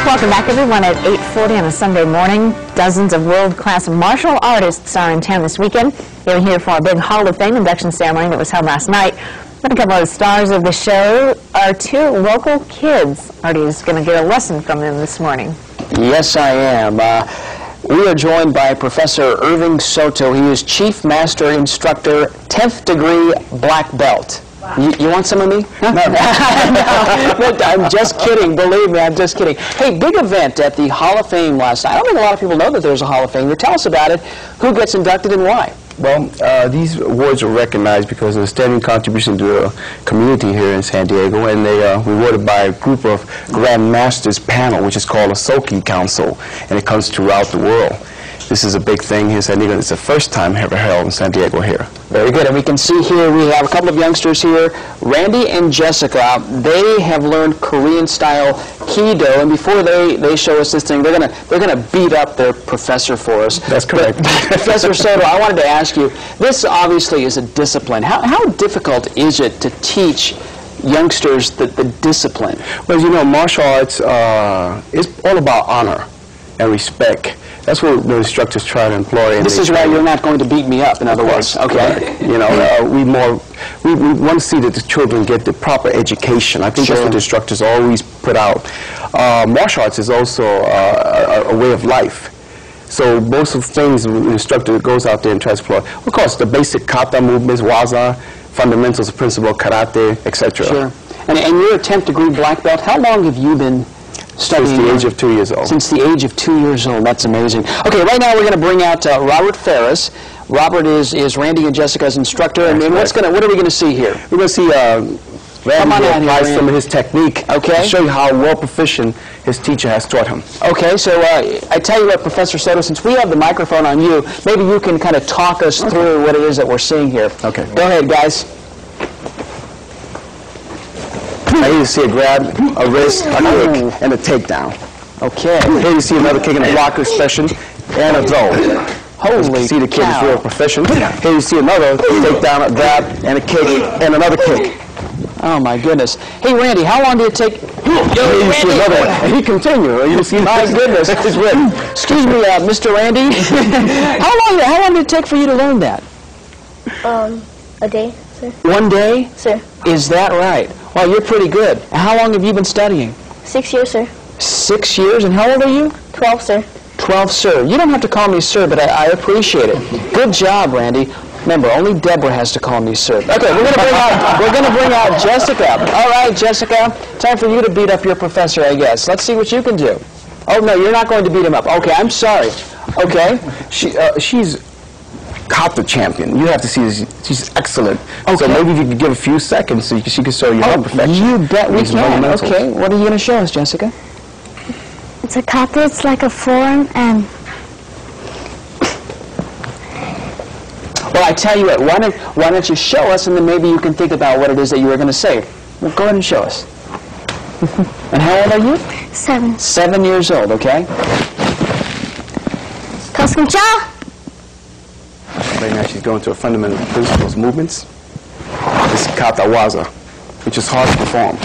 Welcome back, everyone, at 8:40 on a Sunday morning. Dozens of world-class martial artists are in town this weekend. They're here for a big Hall of Fame induction ceremony that was held last night. And a couple of the stars of the show are two local kids. Artie is going to get a lesson from them this morning. Yes, I am. We are joined by Professor Soto. He is Chief Master Instructor, 10th degree black belt. You want some of me? Huh? No. I'm just kidding. Believe me, I'm just kidding. Hey, big event at the Hall of Fame last night. I don't think a lot of people know that there's a Hall of Fame. Tell us about it. Who gets inducted and why? Well, these awards are recognized because of the standing contribution to the community here in San Diego, and they are rewarded by a group of Grandmasters panel, which is called a Soki Council, and it comes throughout the world. This is a big thing here in San Diego. It's the first time ever held in San Diego here. Very good. And we can see here we have a couple of youngsters here, Randy and Jessica. They have learned Korean-style Kido, and before they show us this thing, they're gonna beat up their professor for us. That's correct. But, Professor Soto, I wanted to ask you, this obviously is a discipline. How difficult is it to teach youngsters the discipline? Well, you know, martial arts is all about honor and respect. That's what the instructors try to employ. This is why you're not going to beat me up, in other words. Okay. You know, we want to see that the children get the proper education. I think that's what the instructors always put out. Martial arts is also a way of life. So most of the things the instructor goes out there and tries to employ, of course, the basic kata movements, waza, fundamentals of principle, karate, etc. Sure. And you're a 10th degree black belt. How long have you been studying? Since the age of 2 years old. Since the age of 2 years old. That's amazing. Okay, right now we're going to bring out Robert Ferris. Robert is Randy and Jessica's instructor. And what are we going to see here? We're going to see Randy apply some of his technique to show you how well proficient his teacher has taught him. Okay, so I tell you what, Professor Soto, since we have the microphone on you, maybe you can kind of talk us through what it is that we're seeing here. Okay. Go ahead, guys. Here you see a grab, a wrist, a kick, and a takedown. Okay. Here you see another kick and a blocker expression, and a throw. Holy see the kid is real proficient. Here you see another takedown, a grab, and a kick, and another kick. Oh my goodness. Hey Randy, how long did it take? Here you see another one, and he continues. You see, my goodness. Excuse me, Mr. Randy. How long did it take for you to learn that? A day, sir. 1 day? Sir. Is that right? Well, you're pretty good. And how long have you been studying? 6 years, sir. 6 years? And how old are you? 12, sir. 12, sir. You don't have to call me sir, but I appreciate it. Good job, Randy. Remember, only Deborah has to call me sir. Okay, we're gonna bring out Jessica. All right, Jessica, time for you to beat up your professor, I guess. Let's see what you can do. Oh no, you're not going to beat him up. Okay, I'm sorry. Okay. She's kata champion. You have to see this. She's excellent. Okay. So maybe if you could give a few seconds so she can show you her perfection. You bet we can. Okay, what are you going to show us, Jessica? It's a kata. It's like a form, and well, I tell you what. Why don't you show us, and then maybe you can think about what it is that you were going to say. Well, go ahead and show us. And how old are you? 7. 7 years old. Okay. Koskumcha. Right now she's going to her fundamental principles movements. This is kata waza, which is hard to perform.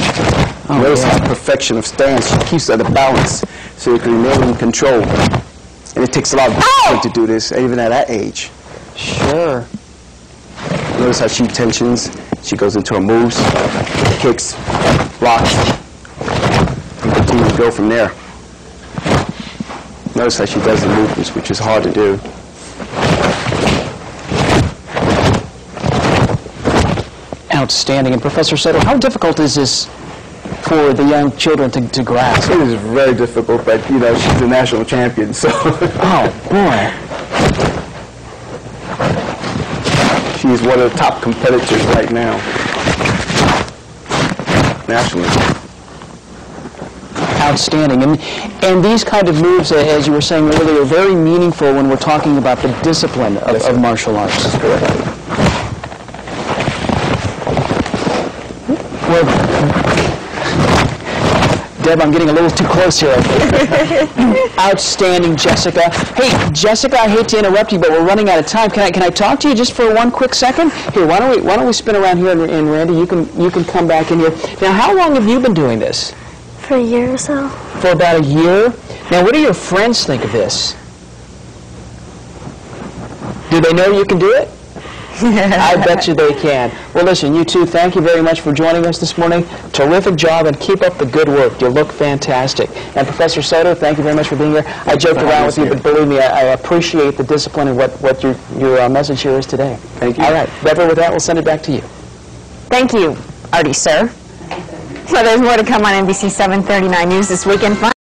Notice how perfection of stance. She keeps at a balance so you can remain in control. And it takes a lot of discipline to do this, even at that age. Sure. Notice how she tensions. She goes into her moves, kicks, blocks, and continue to go from there. Notice how she does the movements, which is hard to do. Outstanding. And Professor Soto, how difficult is this for the young children to grasp? It is very difficult, but you know, she's the national champion, so. Oh boy. She is one of the top competitors right now, nationally. Outstanding. And these kind of moves, as you were saying earlier, are very meaningful when we're talking about the discipline of martial arts. That's correct. Well, Deb, I'm getting a little too close here. Outstanding, Jessica. Hey, Jessica, I hate to interrupt you, but we're running out of time. Can I talk to you just for one quick second? Here, why don't we spin around here, and Randy, you can come back in here. Now, how long have you been doing this? For a year or so. For about a year? Now, what do your friends think of this? Do they know you can do it? I bet you they can. Well, listen, you two, thank you very much for joining us this morning. Terrific job, and keep up the good work. You look fantastic. And Professor Soto, thank you very much for being here. I joked around with you, but believe me, I appreciate the discipline and what your message here is today. Thank you. All right, Deborah, with that, we'll send it back to you. Thank you, Artie, sir. So there's more to come on NBC 739 News this weekend.